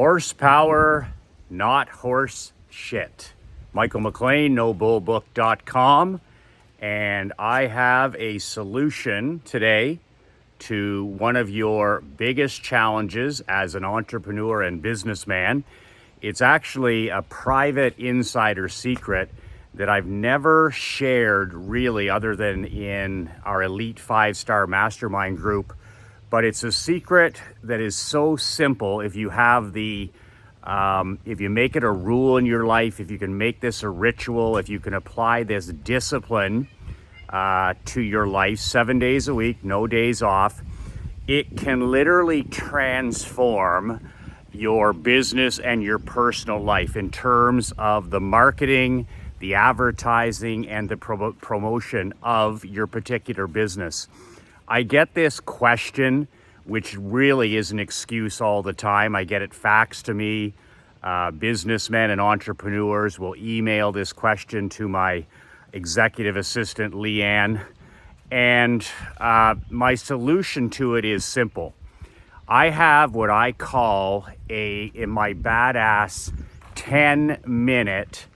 Horsepower, not horse shit. Michael McLean, nobullbook.com. And I have a solution today to one of your biggest challenges as an entrepreneur and businessman. It's actually a private insider secret that I've never shared really other than in our elite 5-star mastermind group. But it's a secret that is so simple. If you have if you make it a rule in your life, if you can make this a ritual, if you can apply this discipline to your life 7 days a week, no days off, it can literally transform your business and your personal life in terms of the marketing, the advertising, and the promotion of your particular business. I get this question, which really is an excuse all the time. I get it faxed to me. Businessmen and entrepreneurs will email this question to my executive assistant, Leanne. And my solution to it is simple. I have what I call in my BadAss 10-minute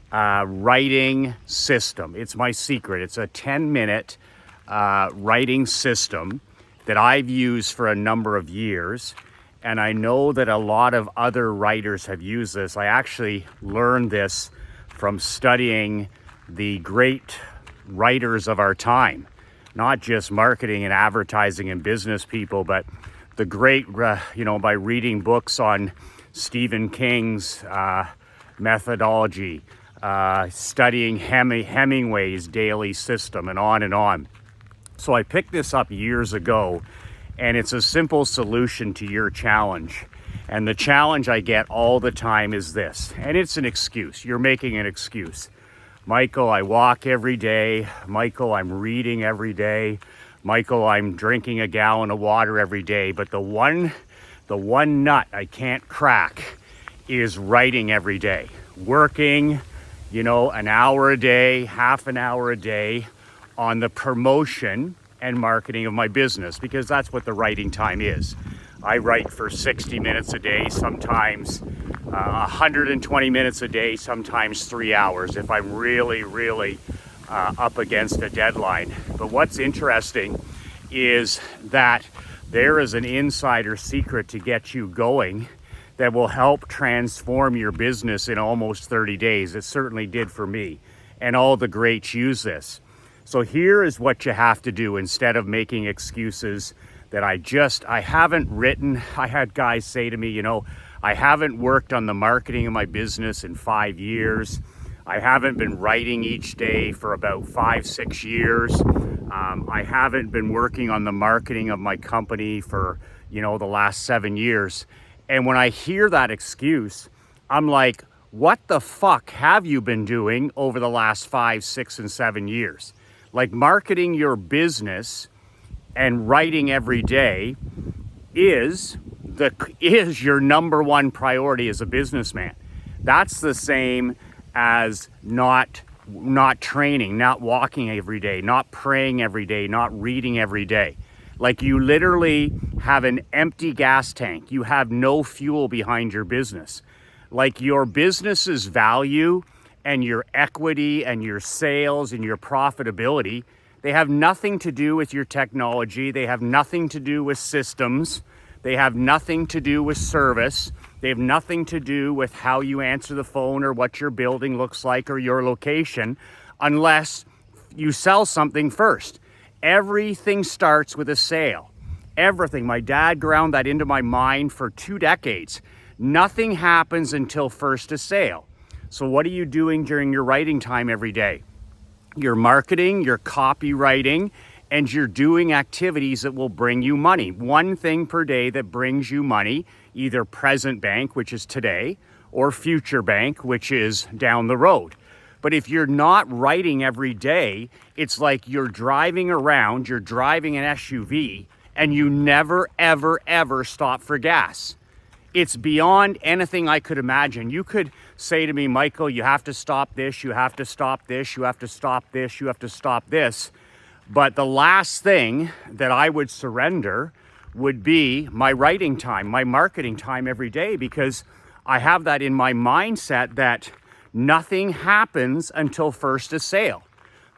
writing system. It's my secret. It's a 10-minute writing system that I've used for a number of years. And I know that a lot of other writers have used this. I actually learned this from studying the great writers of our time, not just marketing and advertising and business people, but the great, by reading books on Stephen King's methodology, studying Hemingway's daily system, and on and on. So I picked this up years ago, and it's a simple solution to your challenge. And the challenge I get all the time is this, and it's an excuse. You're making an excuse. Michael, I walk every day. Michael, I'm reading every day. Michael, I'm drinking a gallon of water every day. But the one nut I can't crack is writing every day. Working, an hour a day, half an hour a day on the promotion and marketing of my business, because that's what the writing time is. I write for 60 minutes a day, sometimes 120 minutes a day, sometimes 3 hours if I'm really up against a deadline. But what's interesting is that there is an insider secret to get you going that will help transform your business in almost 30 days. It certainly did for me, and all the greats use this. So here is what you have to do instead of making excuses that I haven't written. I had guys say to me, I haven't worked on the marketing of my business in 5 years. I haven't been writing each day for about 5-6 years. I haven't been working on the marketing of my company for, the last 7 years. And when I hear that excuse, I'm like, what the fuck have you been doing over the last 5, 6, and 7 years? Like, marketing your business and writing every day is your number one priority as a businessman. That's the same as not training, not walking every day, not praying every day, not reading every day. Like, you literally have an empty gas tank. You have no fuel behind your business. Like, your business's value and your equity and your sales and your profitability, they have nothing to do with your technology. They have nothing to do with systems. They have nothing to do with service. They have nothing to do with how you answer the phone or what your building looks like or your location, unless you sell something first. Everything starts with a sale. Everything. My dad ground that into my mind for 2 decades. Nothing happens until first a sale. So what are you doing during your writing time every day? You're marketing, you're copywriting, and you're doing activities that will bring you money. One thing per day that brings you money, either present bank, which is today, or future bank, which is down the road. But if you're not writing every day, it's like you're driving around, you're driving an SUV, and you never, ever stop for gas. It's beyond anything I could imagine. You could say to me, Michael, you have to stop this, you have to stop this, you have to stop this, you have to stop this. But the last thing that I would surrender would be my writing time, my marketing time every day, because I have that in my mindset that nothing happens until first a sale.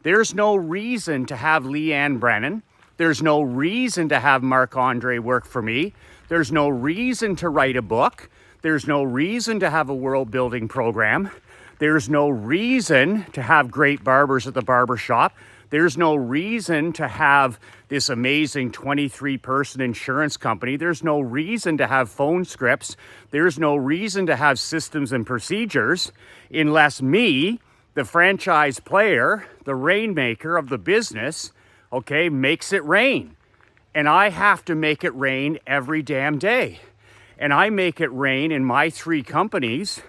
There's no reason to have Leanne Brennan. There's no reason to have Marc-Andre work for me. There's no reason to write a book. There's no reason to have a world building program. There's no reason to have great barbers at the barber shop. There's no reason to have this amazing 23-person insurance company. There's no reason to have phone scripts. There's no reason to have systems and procedures unless me, the franchise player, the rainmaker of the business, okay, makes it rain. And I have to make it rain every damn day. And I make it rain in my 3 companies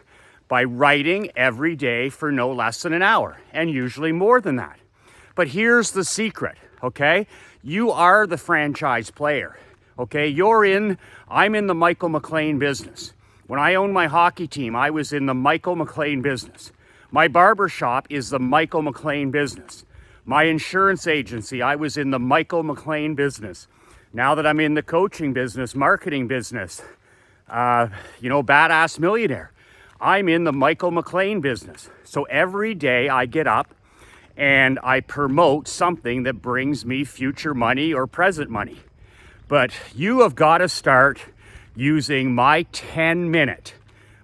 by writing every day for no less than an hour, and usually more than that. But here's the secret, okay? You are the franchise player, okay? I'm in the Michael McLean business. When I owned my hockey team, I was in the Michael McLean business. My barber shop is the Michael McLean business. My insurance agency, I was in the Michael McLean business. Now that I'm in the coaching business, marketing business, BadAss Millionaire, I'm in the Michael McLean business. So every day I get up and I promote something that brings me future money or present money. But you have got to start using my 10-minute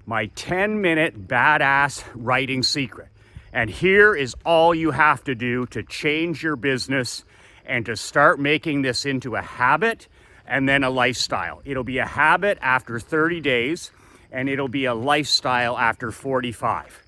BadAss writing secret. And here is all you have to do to change your business and to start making this into a habit and then a lifestyle. It'll be a habit after 30 days and it'll be a lifestyle after 45.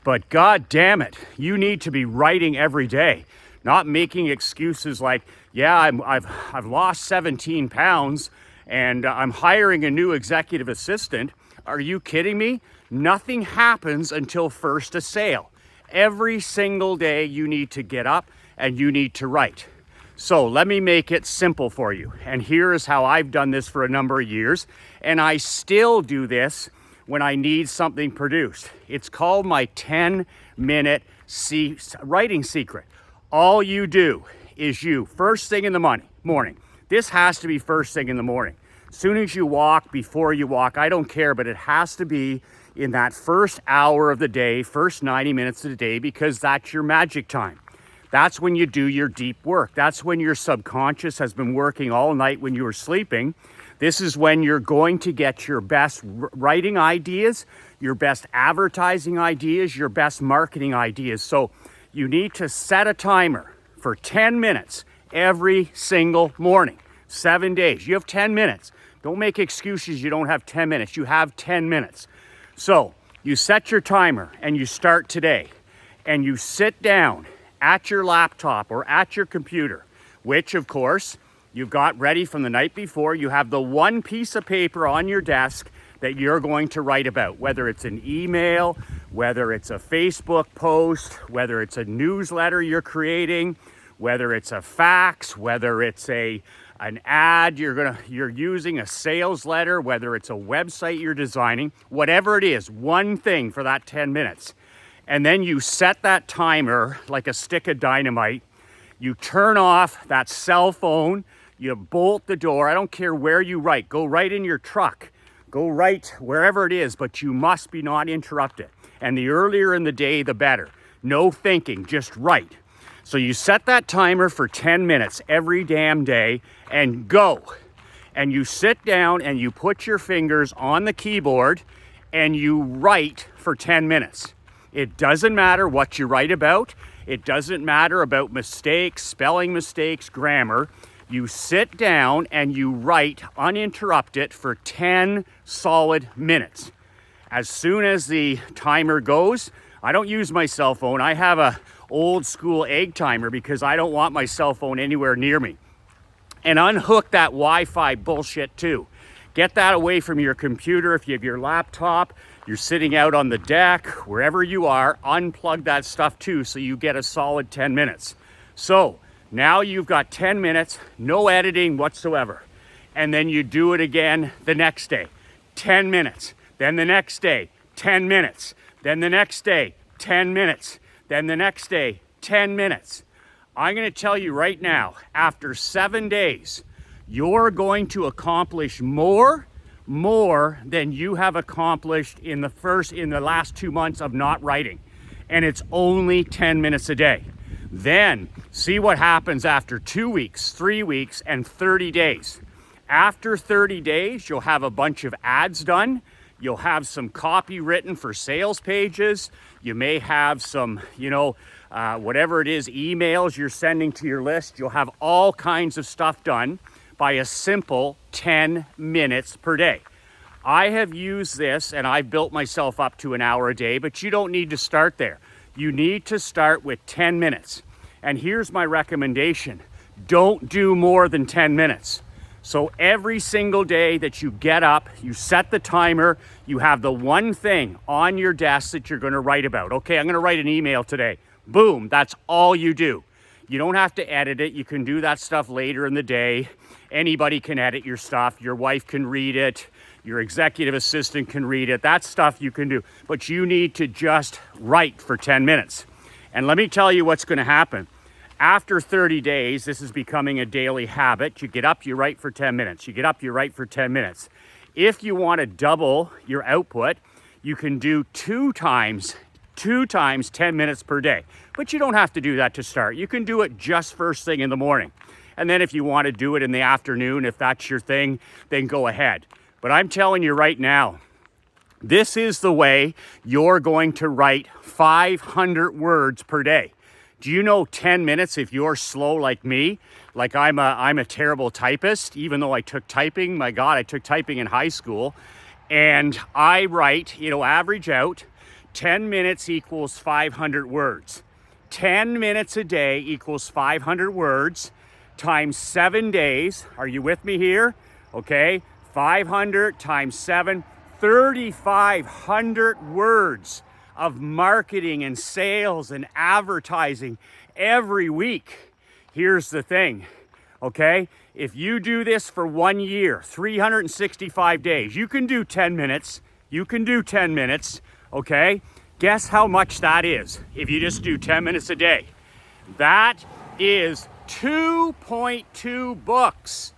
But God damn it, you need to be writing every day, not making excuses like, yeah, I've lost 17 pounds and I'm hiring a new executive assistant. Are you kidding me? Nothing happens until first a sale. Every single day you need to get up and you need to write. So let me make it simple for you. And here is how I've done this for a number of years. And I still do this when I need something produced. It's called my 10-minute writing secret. All you do is first thing in the morning. This has to be first thing in the morning. Soon as you walk, before you walk, I don't care, but it has to be in that first hour of the day, first 90 minutes of the day, because that's your magic time. That's when you do your deep work. That's when your subconscious has been working all night when you were sleeping. This is when you're going to get your best writing ideas, your best advertising ideas, your best marketing ideas. So you need to set a timer for 10 minutes every single morning, 7 days. You have 10 minutes. Don't make excuses you don't have 10 minutes. You have 10 minutes. So you set your timer and you start today and you sit down at your laptop or at your computer, which of course you've got ready from the night before. You have the one piece of paper on your desk that you're going to write about, whether it's an email, whether it's a Facebook post, whether it's a newsletter you're creating, whether it's a fax, whether it's an ad you're using, a sales letter, whether it's a website you're designing, whatever it is, one thing for that 10 minutes. And then you set that timer like a stick of dynamite. You turn off that cell phone, you bolt the door. I don't care where you write. Go write in your truck. Go write wherever it is, but you must be not interrupted. And the earlier in the day, the better. No thinking, just write. So you set that timer for 10 minutes every damn day and go. And you sit down and you put your fingers on the keyboard and you write for 10 minutes. It doesn't matter what you write about. It doesn't matter about mistakes, spelling mistakes, grammar. You sit down and you write uninterrupted for 10 solid minutes. As soon as the timer goes, I don't use my cell phone. I have a old school egg timer because I don't want my cell phone anywhere near me. And unhook that Wi-Fi bullshit too. Get that away from your computer. If you have your laptop, you're sitting out on the deck, wherever you are, unplug that stuff too so you get a solid 10 minutes. So now you've got 10 minutes, no editing whatsoever. And then you do it again the next day, 10 minutes. Then the next day, 10 minutes. Then the next day, 10 minutes. Then the next day, 10 minutes. I'm going to tell you right now, after 7 days, You're going to accomplish more than you have accomplished in the last 2 months of not writing. And it's only 10 minutes a day. Then see what happens after 2 weeks, 3 weeks, and 30 days. After 30 days, you'll have a bunch of ads done. You'll have some copy written for sales pages. You may have some, whatever it is, emails you're sending to your list. You'll have all kinds of stuff done by a simple 10 minutes per day. I have used this and I've built myself up to an hour a day, but you don't need to start there. You need to start with 10 minutes. And here's my recommendation. Don't do more than 10 minutes. So every single day that you get up, you set the timer, you have the one thing on your desk that you're gonna write about. Okay, I'm gonna write an email today. Boom, that's all you do. You don't have to edit it. You can do that stuff later in the day. Anybody can edit your stuff. Your wife can read it. Your executive assistant can read it. That stuff you can do. But you need to just write for 10 minutes. And let me tell you what's going to happen. After 30 days, this is becoming a daily habit. You get up, you write for 10 minutes. You get up, you write for 10 minutes. If you want to double your output, you can do two times 10 minutes per day. But you don't have to do that to start. You can do it just first thing in the morning. And then if you want to do it in the afternoon, if that's your thing, then go ahead. But I'm telling you right now, this is the way you're going to write 500 words per day. Do you know 10 minutes if you're slow like me? Like I'm a terrible typist, even though I took typing. My God, I took typing in high school. And I write, average out, 10 minutes equals 500 words. 10 minutes a day equals 500 words times 7 days. Are you with me here? Okay, 500 times 7, 3,500 words of marketing and sales and advertising every week. Here's the thing, okay? If you do this for 1 year, 365 days, you can do 10 minutes. You can do 10 minutes, okay? Guess how much that is if you just do 10 minutes a day? That is 2.2 books.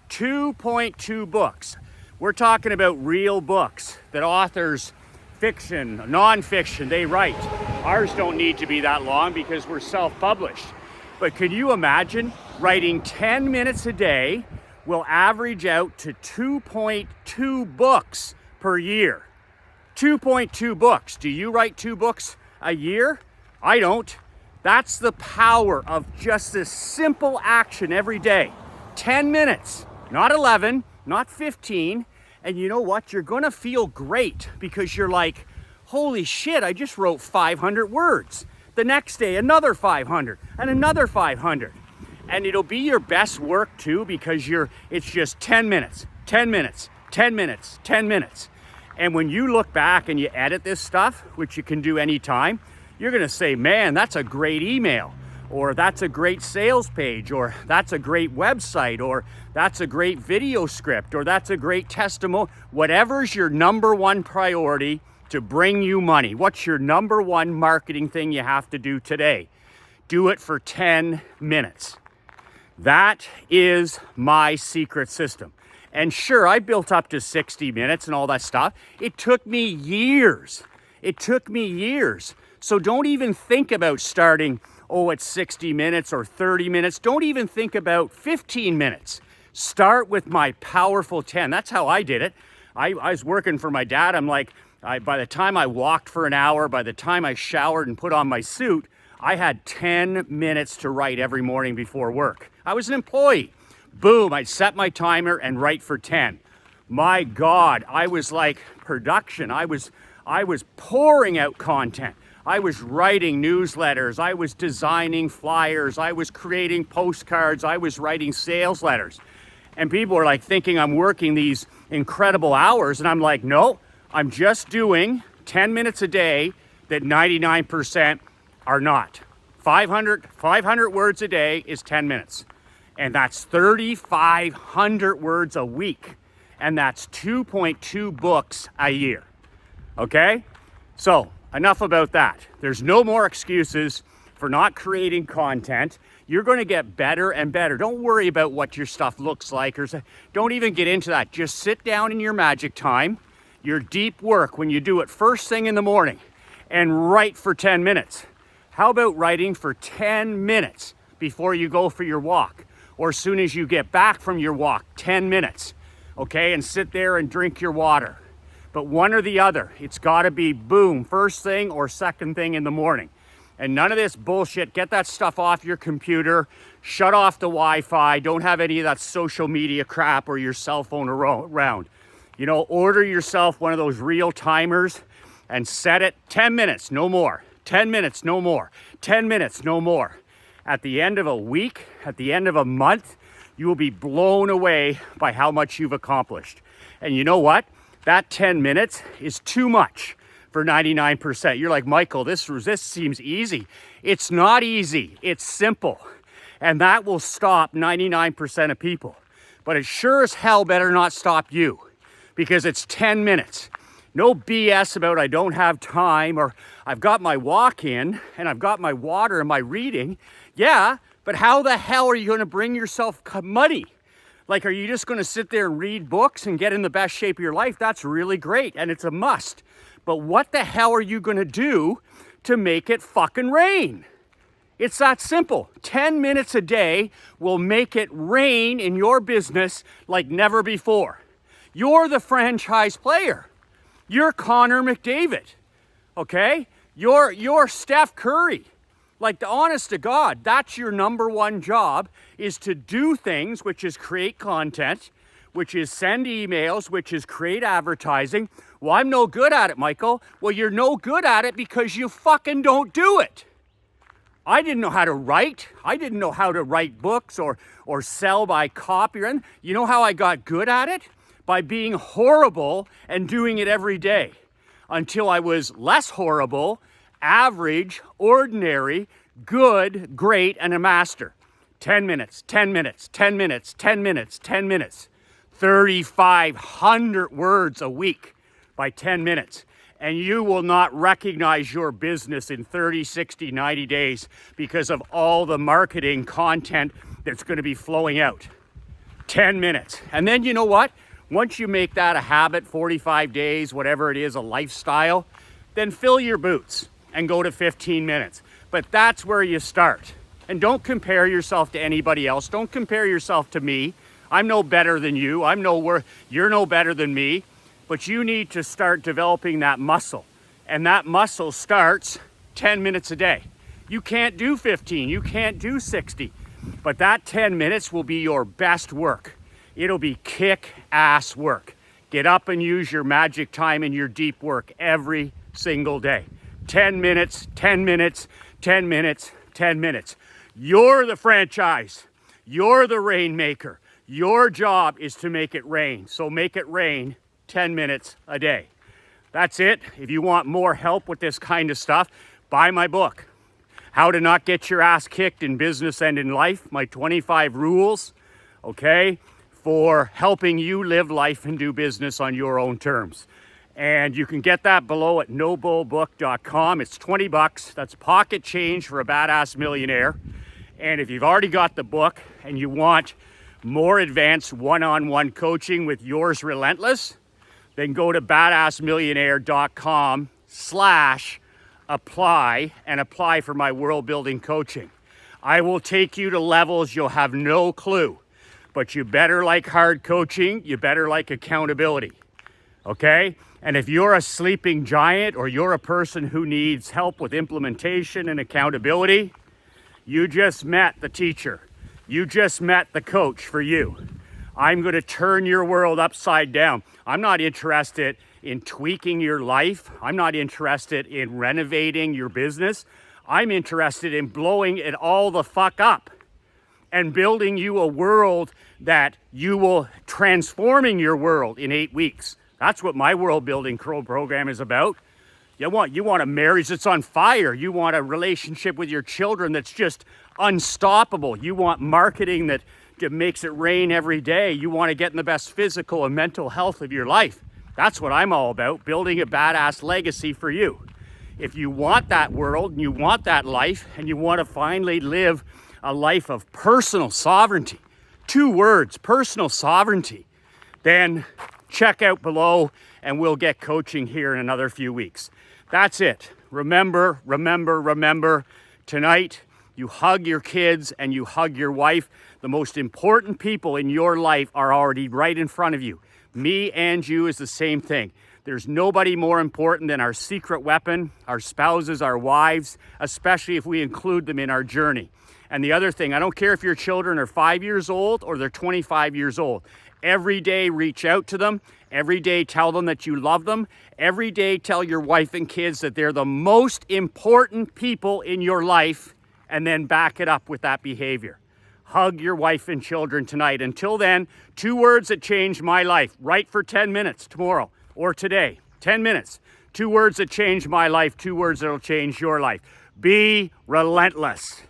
2.2 books. We're talking about real books that authors, fiction, nonfiction, they write. Ours don't need to be that long because we're self-published. But can you imagine writing 10 minutes a day will average out to 2.2 books per year? 2.2 books. Do you write 2 books a year? I don't. That's the power of just this simple action every day. 10 minutes, not 11, not 15. And you know what? You're going to feel great because you're like, holy shit, I just wrote 500 words. The next day, another 500 and another 500. And it'll be your best work too because it's just 10 minutes, 10 minutes, 10 minutes, 10 minutes. And when you look back and you edit this stuff, which you can do anytime, you're going to say, man, that's a great email, or that's a great sales page, or that's a great website, or that's a great video script, or that's a great testimonial. Whatever's your number one priority to bring you money. What's your number one marketing thing you have to do today? Do it for 10 minutes. That is my secret system. And sure, I built up to 60 minutes and all that stuff. It took me years. It took me years. So don't even think about starting, at 60 minutes or 30 minutes. Don't even think about 15 minutes. Start with my powerful 10. That's how I did it. I was working for my dad. I'm like, by the time I walked for an hour, by the time I showered and put on my suit, I had 10 minutes to write every morning before work. I was an employee. Boom, I'd set my timer and write for 10. My God, I was like production. I was pouring out content. I was writing newsletters. I was designing flyers. I was creating postcards. I was writing sales letters. And people are like thinking I'm working these incredible hours. And I'm like, no, I'm just doing 10 minutes a day that 99% are not. 500 words a day is 10 minutes. And that's 3,500 words a week. And that's 2.2 books a year. Okay? So enough about that. There's no more excuses for not creating content. You're going to get better and better. Don't worry about what your stuff looks like, or don't even get into that. Just sit down in your magic time, your deep work, when you do it first thing in the morning, and write for 10 minutes. How about writing for 10 minutes before you go for your walk, or as soon as you get back from your walk? 10 minutes, okay? And sit there and drink your water. But one or the other. It's got to be boom, first thing or second thing in the morning. And none of this bullshit. Get that stuff off your computer. Shut off the Wi-Fi. Don't have any of that social media crap or your cell phone around. You know, order yourself one of those real timers and set it 10 minutes, no more. 10 minutes, no more. 10 minutes, no more. At the end of a week, at the end of a month, you will be blown away by how much you've accomplished. And you know what? That 10 minutes is too much for 99%. You're like, Michael, this seems easy. It's not easy. It's simple. And that will stop 99% of people. But it sure as hell better not stop you, because it's 10 minutes. No BS about I don't have time, or I've got my walk in and I've got my water and my reading. Yeah, but how the hell are you going to bring yourself money? Like, are you just going to sit there and read books and get in the best shape of your life? That's really great, and it's a must. But what the hell are you going to do to make it fucking rain? It's that simple. 10 minutes a day will make it rain in your business like never before. You're the franchise player. You're Connor McDavid, okay? You're Steph Curry. Like, the honest to God, that's your number one job, is to do things, which is create content, which is send emails, which is create advertising. Well, I'm no good at it, Michael. Well, you're no good at it because you fucking don't do it. I didn't know how to write. I didn't know how to write books or sell by copy. You know how I got good at it? By being horrible and doing it every day, until I was less horrible, average, ordinary, good, great, and a master. 10 minutes, 10 minutes, 10 minutes, 10 minutes, 10 minutes. 3,500 words a week by 10 minutes. And you will not recognize your business in 30, 60, 90 days because of all the marketing content that's going to be flowing out. 10 minutes. And then you know what? Once you make that a habit, 45 days, whatever it is, a lifestyle, then fill your boots and go to 15 minutes. But that's where you start. And don't compare yourself to anybody else. Don't compare yourself to me. I'm no better than you. You're no better than me. But you need to start developing that muscle. And that muscle starts 10 minutes a day. You can't do 15, you can't do 60. But that 10 minutes will be your best work. It'll be kick-ass work. Get up and use your magic time and your deep work every single day. 10 minutes, 10 minutes, 10 minutes, 10 minutes. You're the franchise. You're the rainmaker. Your job is to make it rain. So make it rain 10 minutes a day. That's it. If you want more help with this kind of stuff, buy my book, How to Not Get Your Ass Kicked in Business and in Life, my 25 rules, okay, for helping you live life and do business on your own terms. And you can get that below at nobullbook.com. It's $20. That's pocket change for a badass millionaire. And if you've already got the book and you want more advanced one-on-one coaching with yours relentless, then go to badassmillionaire.com/apply and apply for my world building coaching. I will take you to levels you'll have no clue, but you better like hard coaching. You better like accountability. Okay? And if you're a sleeping giant or you're a person who needs help with implementation and accountability, you just met the teacher. You just met the coach for you. I'm going to turn your world upside down. I'm not interested in tweaking your life. I'm not interested in renovating your business. I'm interested in blowing it all the fuck up and building you a world that you will transforming your world in 8 weeks. That's what my world building program is about. You want a marriage that's on fire. You want a relationship with your children that's just unstoppable. You want marketing that makes it rain every day. You want to get in the best physical and mental health of your life. That's what I'm all about, building a badass legacy for you. If you want that world and you want that life and you want to finally live a life of personal sovereignty, 2 words, personal sovereignty, then check out below and we'll get coaching here in another few weeks. That's it. Remember, tonight you hug your kids and you hug your wife. The most important people in your life are already right in front of you. Me and you is the same thing. There's nobody more important than our secret weapon, our spouses, our wives, especially if we include them in our journey. And the other thing, I don't care if your children are 5 years old or they're 25 years old. Every day, reach out to them. Every day, tell them that you love them. Every day, tell your wife and kids that they're the most important people in your life, and then back it up with that behavior. Hug your wife and children tonight. Until then, 2 words that changed my life. Write for 10 minutes tomorrow or today. 10 minutes. 2 words that changed my life. 2 words that will change your life. Be relentless.